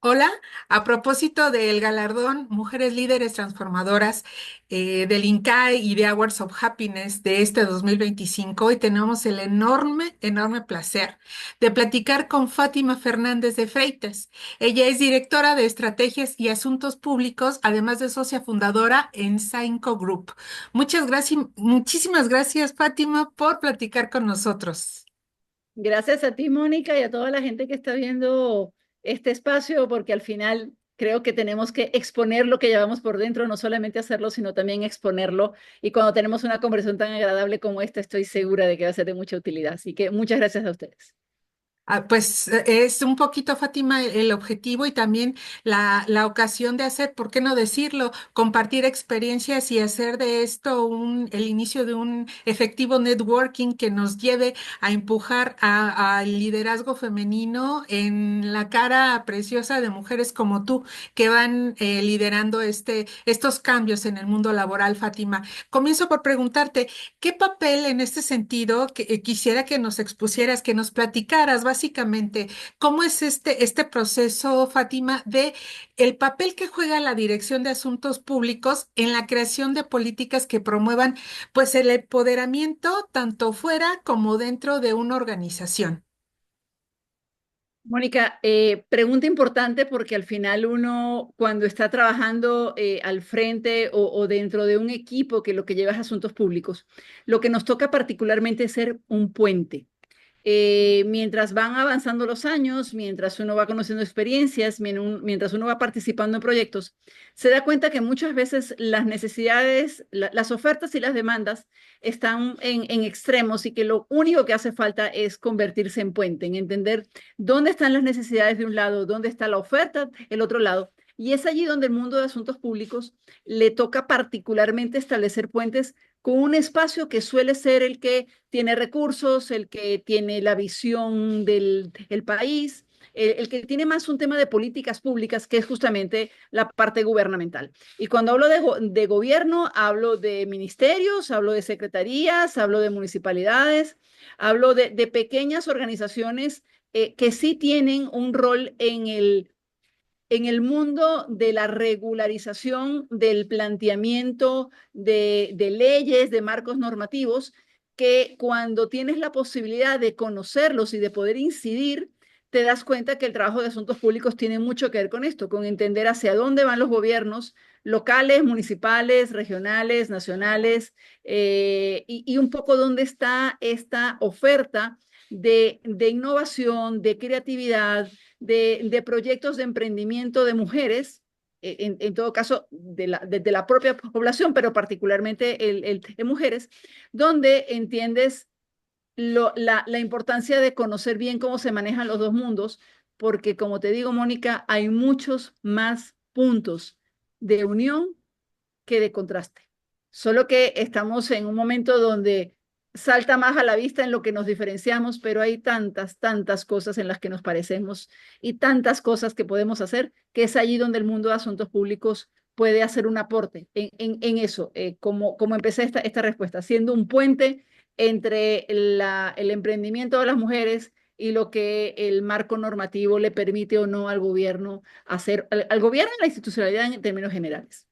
Hola, a propósito del galardón Mujeres Líderes Transformadoras del INCAE y de Awards of Happiness de este 2025, hoy tenemos el enorme placer de platicar con Fátima Fernández de Freites. Ella es directora de Estrategias y Asuntos Públicos, además de socia fundadora en Sainco Group. Muchísimas gracias, Fátima, por platicar con nosotros. Gracias a ti, Mónica, y a toda la gente que está viendo este espacio, porque al final creo que tenemos que exponer lo que llevamos por dentro, no solamente hacerlo, sino también exponerlo. Y cuando tenemos una conversación tan agradable como esta, estoy segura de que va a ser de mucha utilidad. Así que muchas gracias a ustedes. Pues es un poquito, Fátima, el objetivo y también la ocasión de hacer, ¿por qué no decirlo? Compartir experiencias y hacer de esto el inicio de un efectivo networking que nos lleve a empujar al liderazgo femenino en la cara preciosa de mujeres como tú que van liderando estos cambios en el mundo laboral, Fátima. Comienzo por preguntarte, ¿qué papel en este sentido quisiera que nos expusieras, que nos platicaras básicamente cómo es este proceso, Fátima, de el papel que juega la Dirección de Asuntos Públicos en la creación de políticas que promuevan pues el empoderamiento tanto fuera como dentro de una organización? Mónica, pregunta importante porque al final uno cuando está trabajando al frente o dentro de un equipo que lo que lleva es asuntos públicos, lo que nos toca particularmente es ser un puente. Mientras van avanzando los años, mientras uno va conociendo experiencias, mientras uno va participando en proyectos, se da cuenta que muchas veces las necesidades, las ofertas y las demandas están en extremos y que lo único que hace falta es convertirse en puente, en entender dónde están las necesidades de un lado, dónde está la oferta, el otro lado. Y es allí donde el mundo de asuntos públicos le toca particularmente establecer puentes con un espacio que suele ser el que tiene recursos, el que tiene la visión del el país, el que tiene más un tema de políticas públicas, que es justamente la parte gubernamental. Y cuando hablo de gobierno, hablo de ministerios, hablo de secretarías, hablo de municipalidades, hablo de pequeñas organizaciones que sí tienen un rol en el mundo de la regularización, del planteamiento de leyes, de marcos normativos, que cuando tienes la posibilidad de conocerlos y de poder incidir, te das cuenta que el trabajo de asuntos públicos tiene mucho que ver con esto, con entender hacia dónde van los gobiernos locales, municipales, regionales, nacionales, y un poco dónde está esta oferta de innovación, de creatividad, de proyectos de emprendimiento de mujeres, en todo caso de la propia población, pero particularmente de mujeres, donde entiendes la importancia de conocer bien cómo se manejan los dos mundos, porque como te digo, Mónica, hay muchos más puntos de unión que de contraste. Solo que estamos en un momento donde salta más a la vista en lo que nos diferenciamos, pero hay tantas cosas en las que nos parecemos y tantas cosas que podemos hacer, que es allí donde el mundo de asuntos públicos puede hacer un aporte en eso, como empecé esta respuesta, siendo un puente entre el emprendimiento de las mujeres y lo que el marco normativo le permite o no al gobierno hacer, al gobierno y la institucionalidad en términos generales.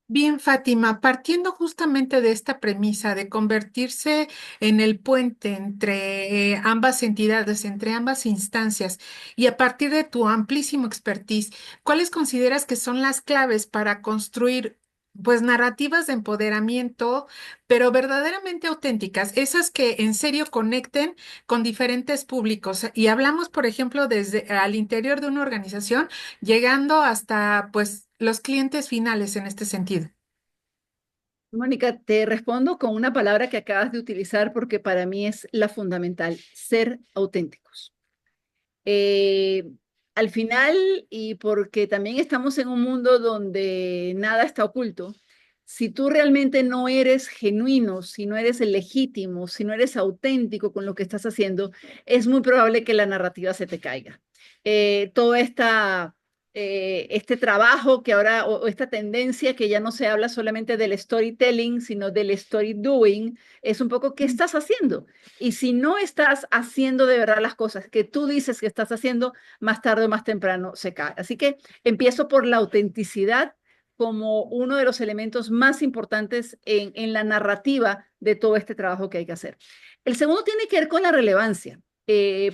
Bien, Fátima, partiendo justamente de esta premisa de convertirse en el puente entre ambas entidades, entre ambas instancias, y a partir de tu amplísimo expertise, ¿cuáles consideras que son las claves para construir, pues, narrativas de empoderamiento, pero verdaderamente auténticas, esas que en serio conecten con diferentes públicos? Y hablamos, por ejemplo, desde al interior de una organización, llegando hasta, pues, los clientes finales en este sentido. Mónica, te respondo con una palabra que acabas de utilizar porque para mí es la fundamental, ser auténticos. Eh, Al final, y porque también estamos en un mundo donde nada está oculto, si tú realmente no eres genuino, si no eres legítimo, si no eres auténtico con lo que estás haciendo, es muy probable que la narrativa se te caiga. Toda esta este trabajo que ahora, o esta tendencia que ya no se habla solamente del storytelling, sino del story doing, es un poco qué estás haciendo. Y si no estás haciendo de verdad las cosas que tú dices que estás haciendo, más tarde o más temprano se cae. Así que empiezo por la autenticidad como uno de los elementos más importantes en la narrativa de todo este trabajo que hay que hacer. El segundo tiene que ver con la relevancia,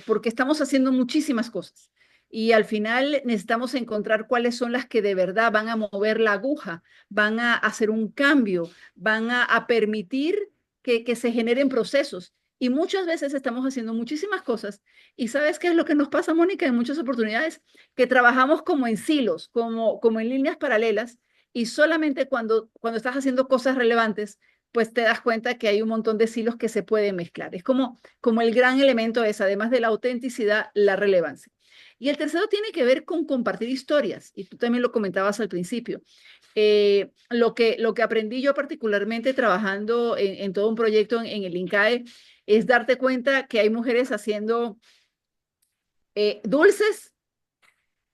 porque estamos haciendo muchísimas cosas y al final necesitamos encontrar cuáles son las que de verdad van a mover la aguja, van a hacer un cambio, van a permitir que se generen procesos. Y muchas veces estamos haciendo muchísimas cosas. ¿Y sabes qué es lo que nos pasa, Mónica, en muchas oportunidades? Que trabajamos como en silos, como en líneas paralelas, y solamente cuando estás haciendo cosas relevantes, pues te das cuenta que hay un montón de silos que se pueden mezclar. Es como el gran elemento es, además de la autenticidad, la relevancia. Y el tercero tiene que ver con compartir historias, y tú también lo comentabas al principio. Lo que aprendí yo particularmente trabajando en todo un proyecto en el INCAE es darte cuenta que hay mujeres haciendo dulces,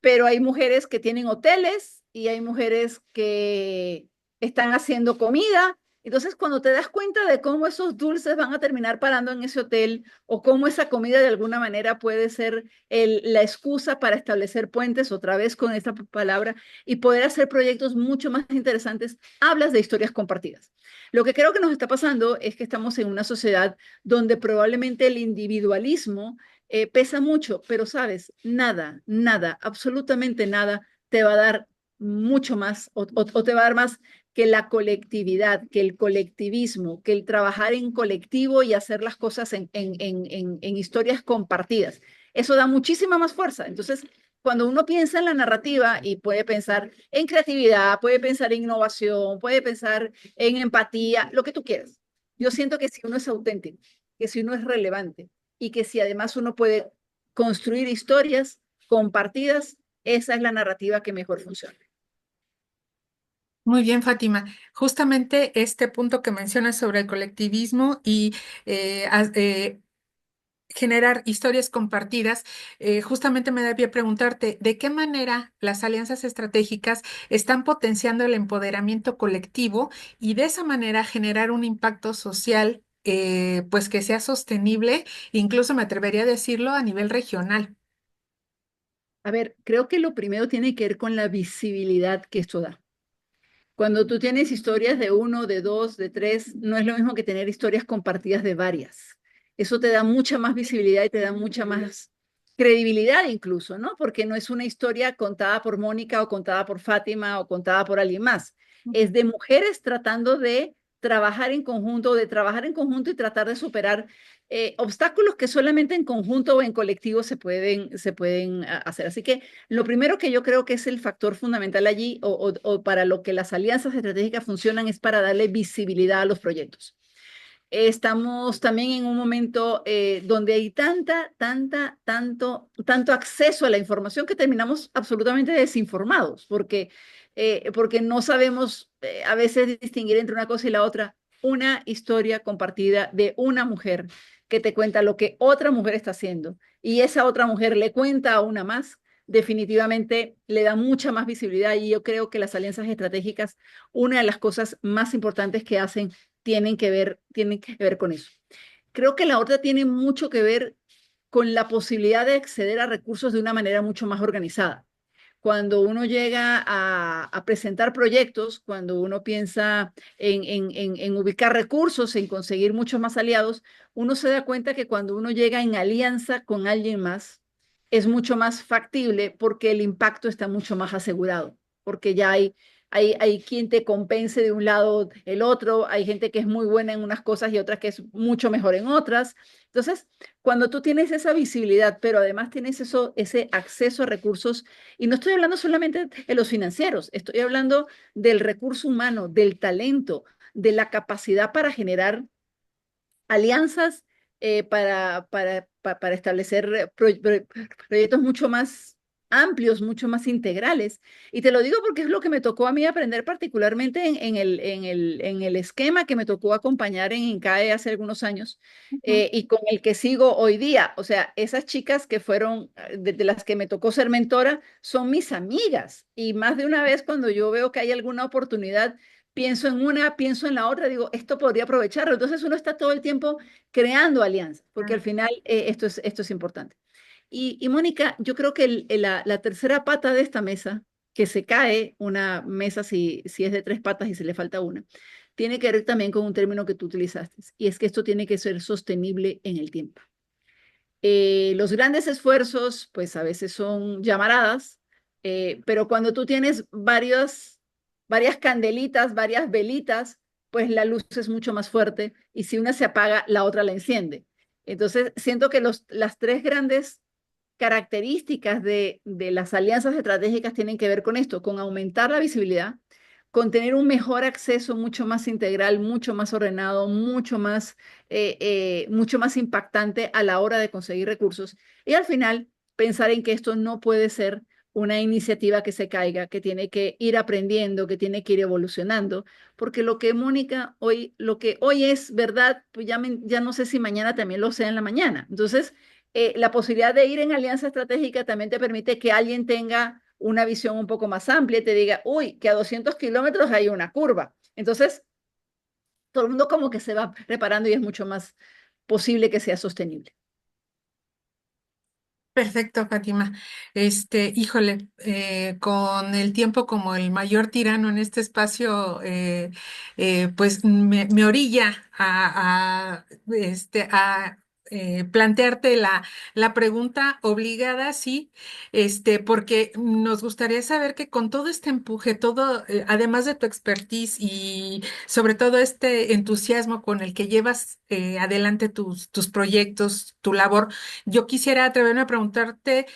pero hay mujeres que tienen hoteles y hay mujeres que están haciendo comida. Entonces, cuando te das cuenta de cómo esos dulces van a terminar parando en ese hotel o cómo esa comida de alguna manera puede ser la excusa para establecer puentes, otra vez con esta palabra, y poder hacer proyectos mucho más interesantes, hablas de historias compartidas. Lo que creo que nos está pasando es que estamos en una sociedad donde probablemente el individualismo pesa mucho, pero sabes, nada, nada, absolutamente nada te va a dar mucho más o te va a dar más que la colectividad, que el colectivismo, que el trabajar en colectivo y hacer las cosas en historias compartidas. Eso da muchísima más fuerza. Entonces, cuando uno piensa en la narrativa y puede pensar en creatividad, puede pensar en innovación, puede pensar en empatía, lo que tú quieras. Yo siento que si uno es auténtico, que si uno es relevante, y que si además uno puede construir historias compartidas, esa es la narrativa que mejor funciona. Muy bien, Fátima. Justamente este punto que mencionas sobre el colectivismo y generar historias compartidas, justamente me da pie a preguntarte, ¿de qué manera las alianzas estratégicas están potenciando el empoderamiento colectivo y de esa manera generar un impacto social, pues que sea sostenible, incluso me atrevería a decirlo a nivel regional? A ver, creo que lo primero tiene que ver con la visibilidad que esto da. Cuando tú tienes historias de uno, de dos, de tres, no es lo mismo que tener historias compartidas de varias. Eso te da mucha más visibilidad y te da mucha más credibilidad incluso, ¿no? Porque no es una historia contada por Mónica o contada por Fátima o contada por alguien más. Es de mujeres tratando de trabajar en conjunto, de trabajar en conjunto y tratar de superar obstáculos que solamente en conjunto o en colectivo se pueden hacer. Así que lo primero que yo creo que es el factor fundamental allí o para lo que las alianzas estratégicas funcionan es para darle visibilidad a los proyectos. Estamos también en un momento donde hay tanto acceso a la información que terminamos absolutamente desinformados, porque no sabemos a veces distinguir entre una cosa y la otra. Una historia compartida de una mujer que te cuenta lo que otra mujer está haciendo y esa otra mujer le cuenta a una más, definitivamente le da mucha más visibilidad y yo creo que las alianzas estratégicas, una de las cosas más importantes que hacen tienen que ver con eso. Creo que la otra tiene mucho que ver con la posibilidad de acceder a recursos de una manera mucho más organizada. Cuando uno llega a presentar proyectos, cuando uno piensa en ubicar recursos, en conseguir muchos más aliados, uno se da cuenta que cuando uno llega en alianza con alguien más, es mucho más factible porque el impacto está mucho más asegurado, porque ya hay quien te compense de un lado el otro, hay gente que es muy buena en unas cosas y otras que es mucho mejor en otras. Entonces, cuando tú tienes esa visibilidad, pero además tienes ese acceso a recursos, y no estoy hablando solamente de los financieros, estoy hablando del recurso humano, del talento, de la capacidad para generar alianzas, para establecer proyectos mucho más amplios, mucho más integrales. Y te lo digo porque es lo que me tocó a mí aprender particularmente en el esquema que me tocó acompañar en INCAE hace algunos años Ujú. y con el que sigo hoy día. O sea, esas chicas que fueron, de las que me tocó ser mentora, son mis amigas. Y más de una vez cuando yo veo que hay alguna oportunidad, pienso en una, pienso en la otra, digo, esto podría aprovecharlo. Entonces uno está todo el tiempo creando alianzas, porque al final esto es importante. Y Mónica, yo creo que la tercera pata de esta mesa, que se cae, una mesa si es de tres patas y se le falta una, tiene que ver también con un término que tú utilizaste, y es que esto tiene que ser sostenible en el tiempo. Los grandes esfuerzos, pues a veces son llamaradas, pero cuando tú tienes varias candelitas, varias velitas, pues la luz es mucho más fuerte y si una se apaga, la otra la enciende. Entonces, siento que las tres grandes características de las alianzas estratégicas tienen que ver con esto, con aumentar la visibilidad, con tener un mejor acceso mucho más integral, mucho más ordenado, mucho más impactante a la hora de conseguir recursos. Y al final, pensar en que esto no puede ser una iniciativa que se caiga, que tiene que ir aprendiendo, que tiene que ir evolucionando, porque lo que Mónica hoy, lo que hoy es verdad, pues ya no sé si mañana también lo sea en la mañana. Entonces, la posibilidad de ir en alianza estratégica también te permite que alguien tenga una visión un poco más amplia y te diga, uy, que a 200 kilómetros hay una curva. Entonces, todo el mundo como que se va preparando y es mucho más posible que sea sostenible. Perfecto, Fátima. Híjole, con el tiempo como el mayor tirano en este espacio, pues me orilla a plantearte la pregunta obligada, sí, porque nos gustaría saber que con todo este empuje, todo, además de tu expertise y sobre todo este entusiasmo con el que llevas adelante tus proyectos, tu labor, yo quisiera atreverme a preguntarte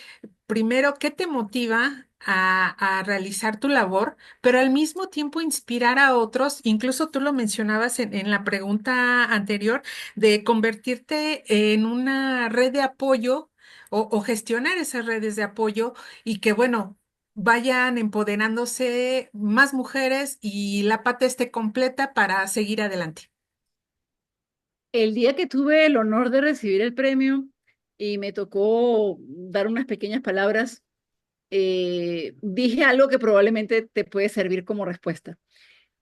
primero, ¿qué te motiva a realizar tu labor, pero al mismo tiempo inspirar a otros? Incluso tú lo mencionabas en la pregunta anterior, de convertirte en una red de apoyo o gestionar esas redes de apoyo y que, bueno, vayan empoderándose más mujeres y la pata esté completa para seguir adelante. El día que tuve el honor de recibir el premio y me tocó dar unas pequeñas palabras, dije algo que probablemente te puede servir como respuesta.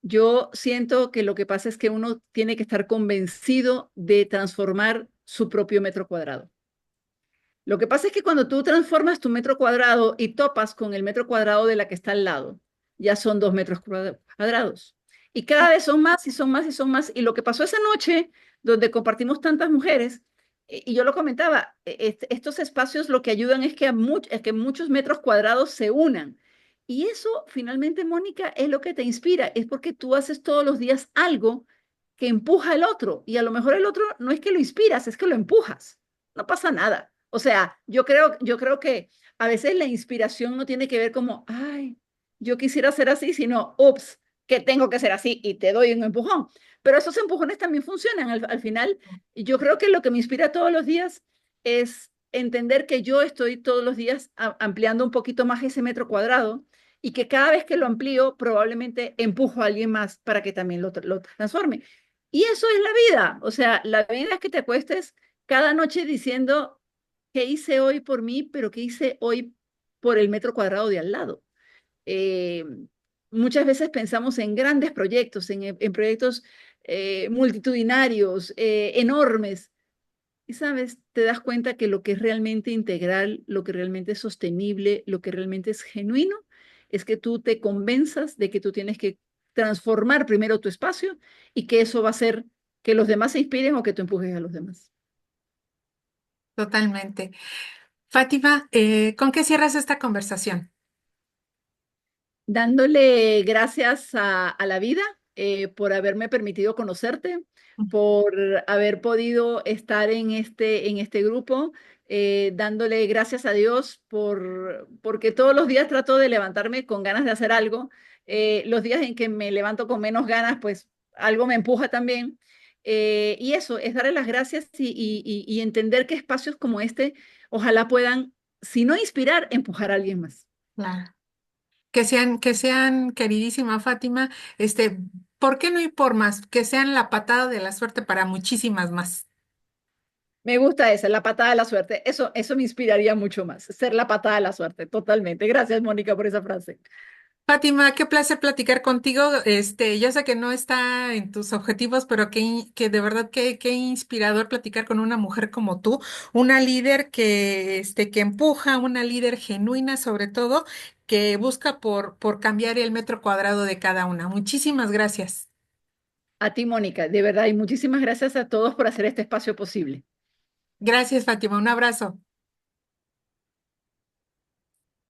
Yo siento que lo que pasa es que uno tiene que estar convencido de transformar su propio metro cuadrado. Lo que pasa es que cuando tú transformas tu metro cuadrado y topas con el metro cuadrado de la que está al lado, ya son 2 metros cuadrados. Y cada vez son más y son más y son más. Y lo que pasó esa noche, donde compartimos tantas mujeres, y yo lo comentaba, estos espacios lo que ayudan es que, es que muchos metros cuadrados se unan. Y eso finalmente, Mónica, es lo que te inspira, es porque tú haces todos los días algo que empuja al otro. Y a lo mejor el otro no es que lo inspiras, es que lo empujas. No pasa nada. O sea, yo creo que a veces la inspiración no tiene que ver como, ay, yo quisiera ser así, sino, ups, que tengo que ser así y te doy un empujón. Pero esos empujones también funcionan al final. Y yo creo que lo que me inspira todos los días es entender que yo estoy todos los días ampliando un poquito más ese metro cuadrado y que cada vez que lo amplío probablemente empujo a alguien más para que también lo transforme. Y eso es la vida. O sea, la vida es que te acuestes cada noche diciendo, ¿qué hice hoy por mí, pero qué hice hoy por el metro cuadrado de al lado? Eh, Muchas veces pensamos en grandes proyectos, en proyectos multitudinarios, enormes, y sabes, te das cuenta que lo que es realmente integral, lo que realmente es sostenible, lo que realmente es genuino, es que tú te convenzas de que tú tienes que transformar primero tu espacio y que eso va a hacer que los demás se inspiren o que tú empujes a los demás. Totalmente. Fátima, ¿con qué cierras esta conversación? Dándole gracias a la vida por haberme permitido conocerte, por haber podido estar en este grupo, dándole gracias a Dios porque todos los días trato de levantarme con ganas de hacer algo. Los días en que me levanto con menos ganas, pues algo me empuja también. Y eso, es darle las gracias y entender que espacios como este ojalá puedan si no inspirar, empujar a alguien más. Claro. Que sean, queridísima Fátima, ¿por qué no ir por más? Que sean la patada de la suerte para muchísimas más. Me gusta esa, la patada de la suerte. Eso me inspiraría mucho más, ser la patada de la suerte, totalmente. Gracias, Mónica, por esa frase. Fátima, qué placer platicar contigo. Ya sé que no está en tus objetivos, pero que de verdad qué inspirador platicar con una mujer como tú, una líder que empuja, una líder genuina sobre todo, que busca por cambiar el metro cuadrado de cada una. Muchísimas gracias. A ti, Mónica, de verdad, y muchísimas gracias a todos por hacer este espacio posible. Gracias, Fátima. Un abrazo.